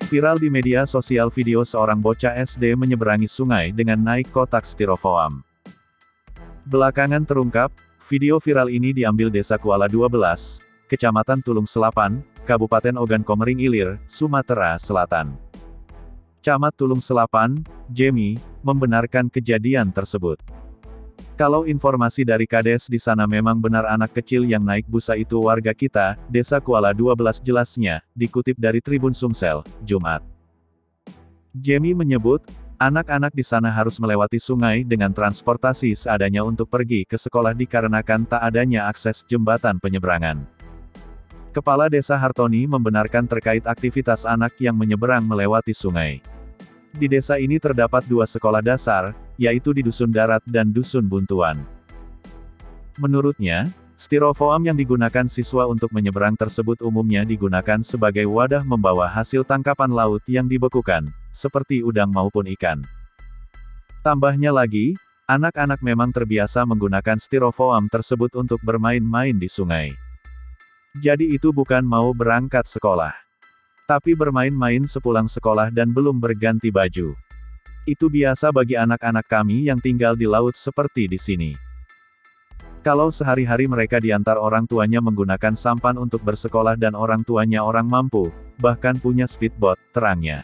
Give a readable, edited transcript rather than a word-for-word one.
Viral di media sosial video seorang bocah SD menyeberangi sungai dengan naik kotak styrofoam. Belakangan terungkap, video viral ini diambil Desa Kuala 12, Kecamatan Tulung Selapan, Kabupaten Ogan Komering Ilir, Sumatera Selatan. Camat Tulung Selapan, Jemi, membenarkan kejadian tersebut. Kalau informasi dari Kades di sana memang benar anak kecil yang naik busa itu warga kita, Desa Kuala 12 jelasnya, dikutip dari Tribun Sumsel, Jumat. Jemi menyebut, anak-anak di sana harus melewati sungai dengan transportasi seadanya untuk pergi ke sekolah dikarenakan tak adanya akses jembatan penyeberangan. Kepala Desa Hartoni membenarkan terkait aktivitas anak yang menyeberang melewati sungai. Di desa ini terdapat 2 sekolah dasar, yaitu di Dusun Darat dan Dusun Buntuan. Menurutnya, styrofoam yang digunakan siswa untuk menyeberang tersebut umumnya digunakan sebagai wadah membawa hasil tangkapan laut yang dibekukan, seperti udang maupun ikan. Tambahnya lagi, anak-anak memang terbiasa menggunakan styrofoam tersebut untuk bermain-main di sungai. Jadi itu bukan mau berangkat sekolah, tapi bermain-main sepulang sekolah dan belum berganti baju. Itu biasa bagi anak-anak kami yang tinggal di laut seperti di sini. Kalau sehari-hari mereka diantar orang tuanya menggunakan sampan untuk bersekolah dan orang tuanya orang mampu, bahkan punya speedboat, terangnya.